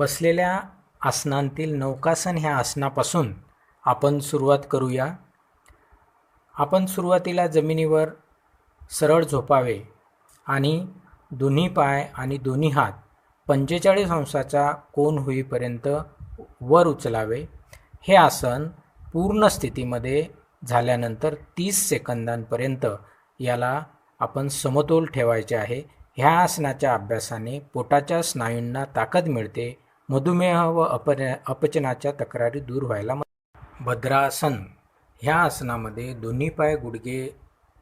बसलेल्या आसनांतील नौकासन ह्या आसनापासून आपण सुरुवात करूया. आपण सुरुवातीला जमिनीवर सरळ झोपावे आणि दोन्ही पाय आणि दोन्ही हात 45 अंशाचा कोन होईपर्यंत वर उचलावे. हे आसन पूर्ण स्थितीमध्ये झाल्यानंतर 30 सेकंदांपर्यंत याला आपण समतोल ठेवायचे आहे. ह्या आसनाच्या अभ्यासाने पोटाच्या स्नायूंना ताकद मिळते. मधुमेह व अपचनाच्या तक्रारी दूर व्हायला भद्रासन ह्या आसनामध्ये दोन्ही पाय गुडघे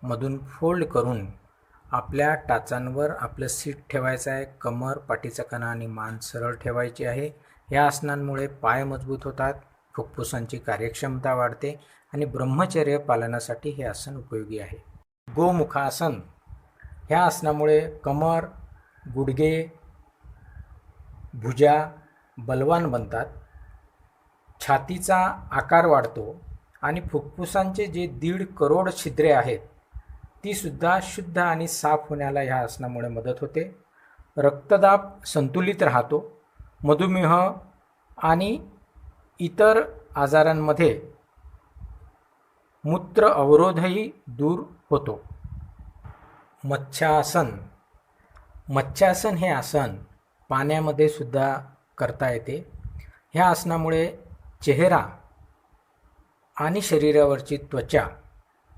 मधून फोल्ड करून आपल्या टाचांवर आपलं सीट ठेवायचं आहे. कमर, पाठीचा कणा आणि मान सरळ ठेवायची आहे. या आसनांमुळे पाय मजबूत होतात, फुफ्फुसांची कार्यक्षमता वाढते आणि ब्रह्मचर्य पालनासाठी हे आसन उपयोगी आहे. गोमुखासन ह्या आसनामुळे कमर, गुडघे, भुजा बलवान बनतात, छातीचा आकार वाढतो आणि फुफ्फुसांचे जे 1.5 करोड छिद्रे आहेत ती सुद्धा शुद्ध आणि साफ होण्याला ह्या आसनामुळे मदत होते. रक्तदाब संतुलित राहतो. मधुमेह आणि इतर आजारांमध्ये मूत्र अवरोधही दूर होतो. मत्स्यासन मत्स्यासन हे आसन पाण्यामध्ये सुद्धा करता येते. ह्या आसनामुळे चेहरा आणि शरीरावरची त्वचा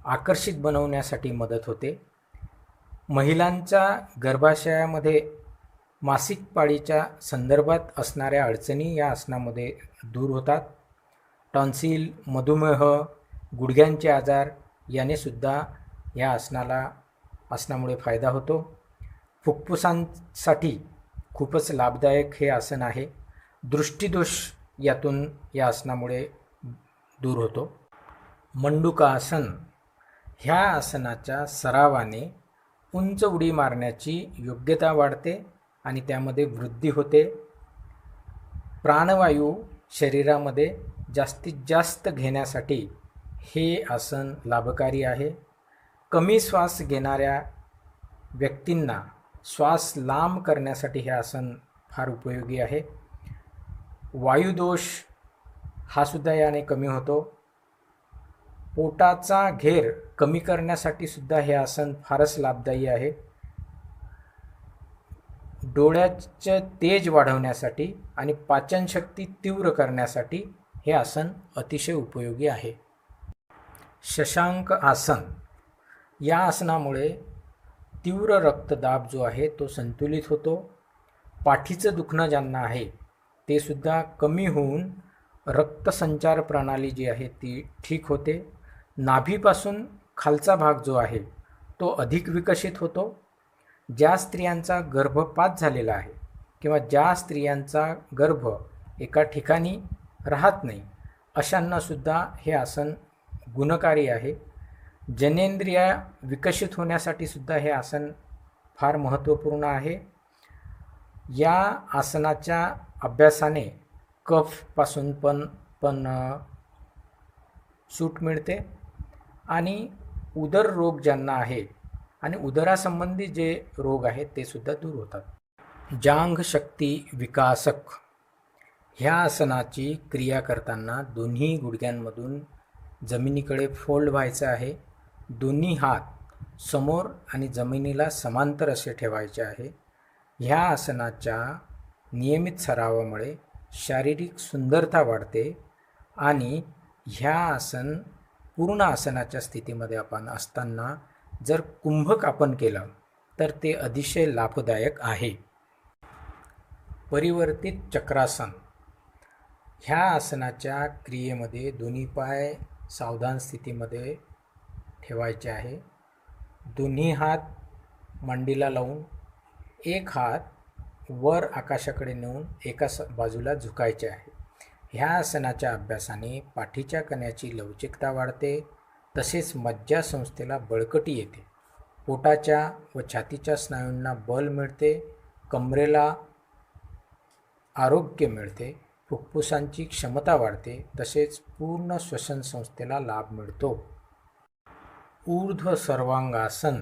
आकर्षित बनवण्यासाठी मदत होते. महिलांच्या गर्भाशयामध्ये मासिक पाळीच्या संदर्भात असणाऱ्या अडचणी या आसनामध्ये दूर होतात. टॉन्सिल, मधुमेह, गुडघ्यांचे आजार याने सुद्धा या आसनामुळे फायदा होतो. फुफ्फुसांसाठी खूपच लाभदायक हे आसन आहे. दृष्टिदोष यातून या आसनामुळे दूर होतो. मंडूकासन ह्या आसनाच्या सरावाने उंच उडी मारण्याची योग्यता वाढते आणि त्यामध्ये वृद्धी होते. प्राणवायू शरीरामध्ये जास्तीत जास्त घेण्यासाठी हे आसन लाभकारी आहे. कमी श्वास घेणाऱ्या व्यक्तींना श्वास लांब करण्यासाठी हे आसन फार उपयोगी आहे. वायुदोष हा सुद्धा याने कमी होतो. पोटाचा घेर कमी करण्यासाठी सुद्धा हे आसन फारच लाभदायी आहे. डोळ्याचे तेज वाढवण्यासाठी आणि पाचनशक्ती तीव्र करण्यासाठी हे आसन अतिशय उपयोगी आहे. शशांक आसन या आसनामुळे तीव्र रक्तदाब जो आहे तो संतुलित होतो. पाठीचं दुखणं ज्यांना आहे ते सुद्धा कमी होऊन रक्तसंचार प्रणाली जी आहे ती ठीक होते. नाभीपासून खालचा भाग जो आहे तो अधिक विकसित होतो. ज्या स्त्रियांचा गर्भपात झालेला आहे किंवा ज्या स्त्रियांचा गर्भ एका ठिकाणी राहत नाही अशांनासुद्धा हे आसन गुणकारी आहे. जनेंद्रिय विकसित होण्यासाठी सुद्धा हे आसन फार महत्त्वपूर्ण आहे. या आसनाच्या अभ्यासाने कफपासून पण सूट मिळते आणि उदर रोग ज्यांना आहे आणि उदरासंबंधी जे रोग आहेत ते सुद्धा दूर होतात. जांघ शक्ती विकासक ह्या आसनाची क्रिया करताना दोन्ही गुडघ्यांमधून जमिनीकडे फोल्ड व्हायचं आहे. दोन्ही हात समोर आणि जमिनीला समांतर असे ठेवायचे आहे. ह्या आसनाच्या नियमित सरावामुळे शारीरिक सुंदरता वाढते आणि ह्या पूर्ण आसनाच्या स्थितीमध्ये आपण असताना जर कुंभक आपण केलं तर ते अतिशय लाभदायक आहे. परिवर्तित चक्रासन ह्या आसनाच्या क्रियेमध्ये दोन्ही पाय सावधान स्थितीमध्ये ठेवायचे आहे. दोन्ही हात मांडीला लावून एक हात वर आकाशाकडे नेऊन एका बाजूला झुकायचे आहे. ह्या आसनाच्या अभ्यासाने पाठीच्या कण्याची लवचिकता वाढते, तसेच मज्जासंस्थेला बळकटी येते. पोटाच्या व छातीच्या स्नायूंना बल मिळते, कमरेला आरोग्य मिळते, फुफ्फुसांची क्षमता वाढते, तसेच पूर्ण श्वसन संस्थेला लाभ मिळतो. ऊर्ध्व सर्वांगासन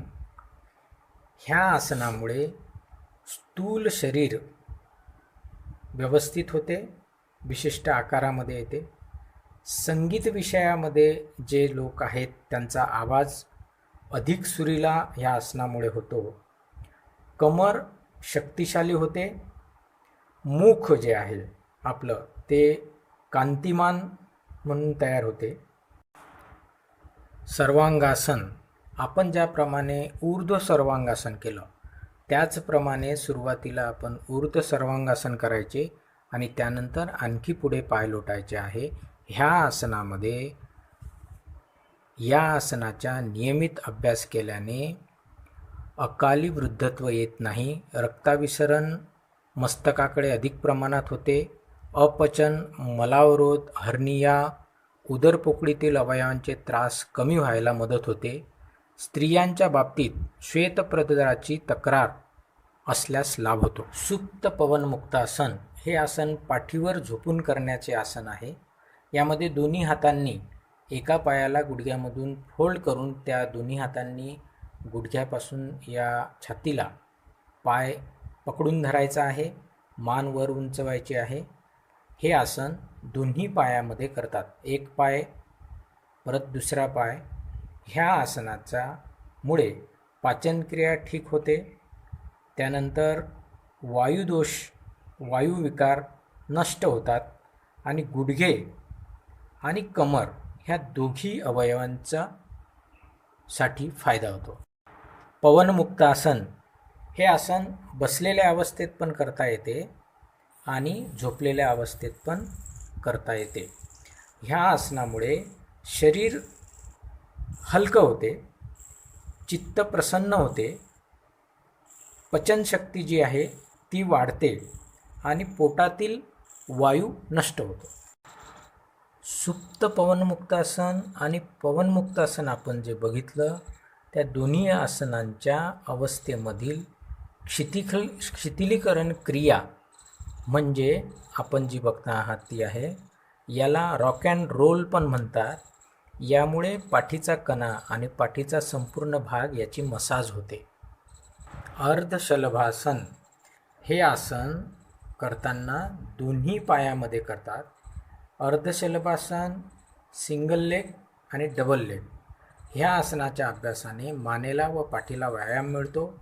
ह्या आसनामुळे स्थूल शरीर व्यवस्थित होते, विशिष्ट आकारामध्ये येते. संगीत विषयामध्ये जे लोक आहेत त्यांचा आवाज अधिक सुरीला ह्या आसनामुळे होतो. कमर शक्तिशाली होते. मुख जे आहे आपलं ते कांतिमान म्हणून तयार होते. सर्वांगासन, आपण ज्याप्रमाणे ऊर्ध्व सर्वांगासन केलं त्याचप्रमाणे सुरुवातीला आपण ऊर्ध्व सर्वांगासन करायचे आणि त्यानंतर आणखी पुढे पाय लोटायचे आहे. ह्या आसनामध्ये या आसनाचा नियमित अभ्यास केल्याने अकाली वृद्धत्व येत नाही. रक्ताभिसरण मस्तकाकडे अधिक प्रमाणात होते. अपचन, मलावरोध, हर्निया, उदरपोकळीतील अवयवांचे त्रास कमी व्हायला मदत होते. स्त्रियांच्या बाबतीत श्वेतप्रदाराची तक्रार असल्यास लाभ होतो. सुप्त पवनमुक्तासन हे आसन पाठीवर झोपून करण्याचे आसन आहे. यामध्ये दोन्ही हातांनी एका पायाला गुडघ्यामधून फोल्ड करून त्या दोन्ही हातांनी गुडघ्यापासून या छातीला पाय पकडून धरायचा आहे. मान वर उंचवायची आहे. हे आसन दोन्ही पायामध्ये करतात. एक पाय परत दुसरा पाय. ह्या आसनाचा मुळे पाचनक्रिया ठीक होते. त्यानंतर वायुदोष, वायुविकार नष्ट होतात आणि गुडघे आणि कमर ह्या दोघी अवयवांचा साठी फायदा होतो. पवनमुक्त आसन हे आसन बसलेल्या अवस्थेत पण करता येते आणि झोपलेल्या अवस्थेत पण करता येते. ह्या आसनामुळे शरीर हलकं होते, चित्त प्रसन्न होते, पचनशक्ती जी आहे ती वाढते आणि पोटातील वायू नष्ट होतो. सुप्त पवनमुक्तासन आणि पवनमुक्तासन आपण जे बघितलं त्या दोन्ही आसनांच्या अवस्थेमधील शिथिलीकरण क्रिया म्हणजे आपण जी बघता आहात ती आहे. याला रॉक अँड रोल पण म्हणतात. यामुळे पाठीचा कणा आणि पाठीचा संपूर्ण भाग याची मसाज होते. अर्धशलभासन हे आसन करताना दोन्ही पायामध्ये करतात. अर्धशलभासन सिंगल लेग आणि डबल लेग. ह्या आसनाच्या अभ्यासाने मानेला व पाठीला व्यायाम मिळतो.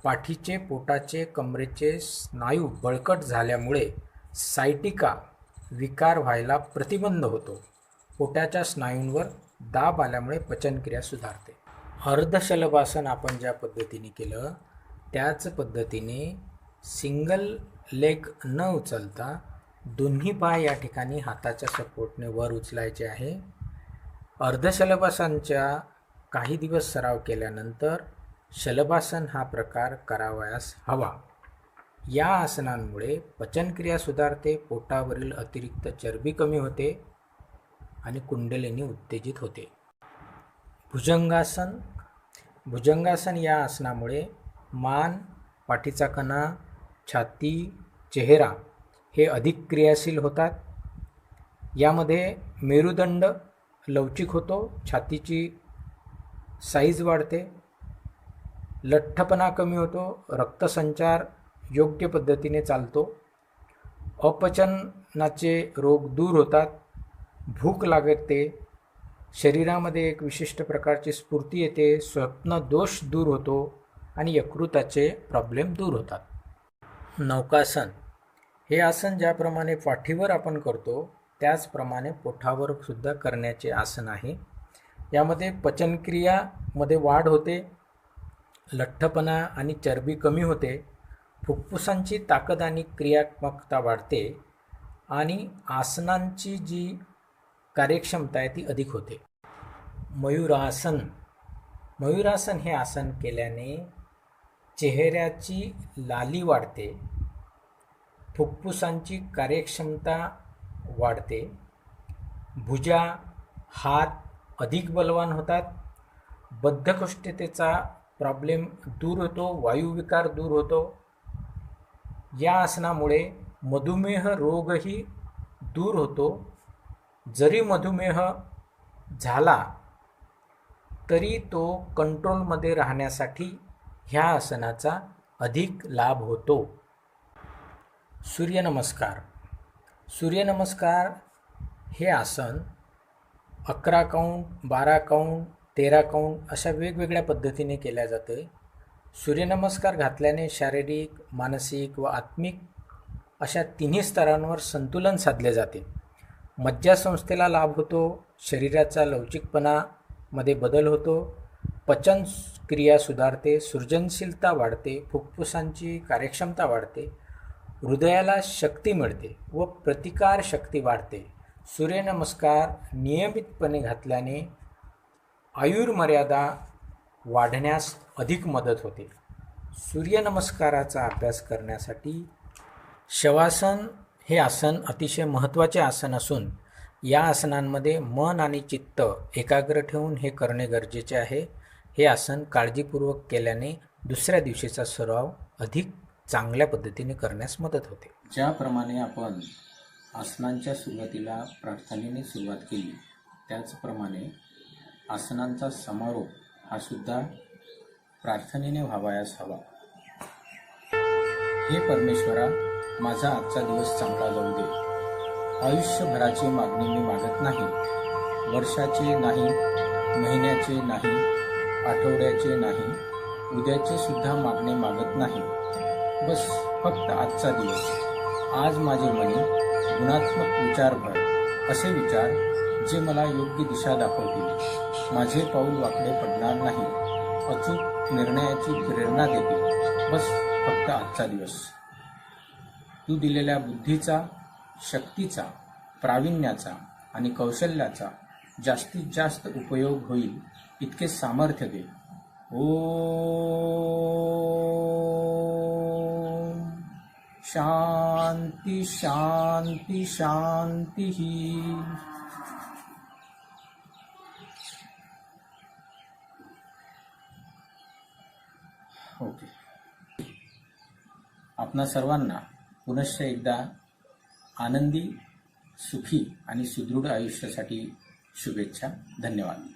पाठीचे, पोटाचे, कमरेचे स्नायू बळकट झाल्यामुळे सायटिका विकार व्हायला प्रतिबंध होतो. पोटाच्या स्नायूंवर दाब आल्यामुळे पचनक्रिया सुधारते. अर्धशलभासन आपण ज्या पद्धतीने केलं त्याच पद्धतीने सिंगल लेग न उचलता दोन्ही पाय या ठिकाणी हाताच्या सपोर्टने वर उचलायचे आहे. अर्धशलभासनच्या काही दिवस सराव केल्यानंतर शलभासन हा प्रकार करावयास हवा. या आसनांमुळे पचनक्रिया सुधारते, पोटावरील अतिरिक्त चरबी कमी होते आणि कुंडलिनी उत्तेजित होते. भुजंगासन. भुजंगासन या आसनामुळे मान, पाठीचा कणा, छाती, चेहरा हे अधिक क्रियाशील होतात. यामध्ये मेरुदंड लवचिक होतो, छातीची साईज वाढते, लठ्ठपणा कमी होतो, रक्तसंचार योग्य पद्धतीने चालतो, अपचनाचे रोग दूर होतात, भूक लागते, शरीरामध्ये एक विशिष्ट प्रकारची स्फूर्ती येते, स्वप्नदोष दूर होतो आणि यकृताचे प्रॉब्लेम दूर होतात. नौकासन हे आसन ज्याप्रमाणे पाठीवर आपण करतो त्याचप्रमाणे पोटावर सुद्धा करण्याचे आसन आहे. यामध्ये पचनक्रियामध्ये वाढ होते, लठ्ठपणा आणि चरबी कमी होते, फुफ्फुसांची ताकद आणि क्रियात्मकता वाढते आणि आसनांची जी कार्यक्षमता आहे ती अधिक होते. मयूरासन. मयूरासन हे आसन केल्याने चेहऱ्याची लाली वाढते, फुफ्फुसांची कार्यक्षमता वाढते, भुजा, हात अधिक बलवान होतात, बद्धकोष्ठतेचा प्रॉब्लेम दूर होतो, वायुविकार दूर होतो. या आसनामुळे मधुमेह रोगही दूर होतो. जरी मधुमेह झाला तरी तो कंट्रोलमध्ये राहण्यासाठी ह्या आसनाचा अधिक लाभ होतो. सूर्यनमस्कार. सूर्यनमस्कार हे आसन 11 काउंट, 12 काउंट, 13 काउंट अशा वेगवेगळ्या पद्धतीने केल्या जाते. सूर्यनमस्कार घातल्याने शारीरिक, मानसिक व आत्मिक अशा तिन्ही स्तरांवर संतुलन साधले जाते. मज्जासंस्थेला लाभ होतो, शरीराचा लवचिकपणामध्ये बदल होतो, पचन क्रिया सुधारते, सृजनशीलता वाढते, फुफ्फुसांची कार्यक्षमता वाढते, हृदयाला शक्ती मिळते व प्रतिकार शक्ती वाढते. सूर्यनमस्कार नियमितपणे घातल्याने आयुर्मर्यादा वाढण्यास अधिक मदत होते. सूर्यनमस्काराचा अभ्यास करण्यासाठी शवासन हे आसन अतिशय महत्त्वाचे आसन असून या आसनांमध्ये मन आणि चित्त एकाग्र ठेवून हे करणे गरजेचे आहे. हे आसन काळजीपूर्वक केल्याने दुसऱ्या दिवशीचा सराव अधिक चांगल्या पद्धतीने करण्यास मदत होते. ज्याप्रमाणे आपण आसनांच्या सुरुवातीला प्रार्थनेने सुरुवात केली, त्याचप्रमाणे आसनांचा समारोप हा सुद्धा प्रार्थनेने व्हावयास हवा. हे परमेश्वरा, माझा आजचा दिवस चांगला जाऊ दे. आयुष्यभराची मागणी मी मागत नाही, वर्षाचे नाही, महिन्याचे नाही, आठवड्याचे नाही, उद्याचे सुद्धा मागणे मागत नाही. बस फक्त आजचा दिवस. आज माझे मनी गुणात्मक विचार भर, असे विचार जे मला योग्य दिशा दाखवतील. माझे पाऊल वाकडे पडणार नाही, अचूक निर्णयाची प्रेरणा देतील. बस फक्त आजचा दिवस. तू दिलेल्या बुद्धीचा, शक्तीचा, प्रावीण्याचा आणि कौशल्याचा जास्तीत जास्त उपयोग होईल इतके सामर्थ्य दे. ओम शांती शांती शांती. ओके. आपणा सर्वांना पुनश्च एकदा आनंदी, सुखी आणि सुदृढ आयुष्यासाठी शुभेच्छा. धन्यवाद.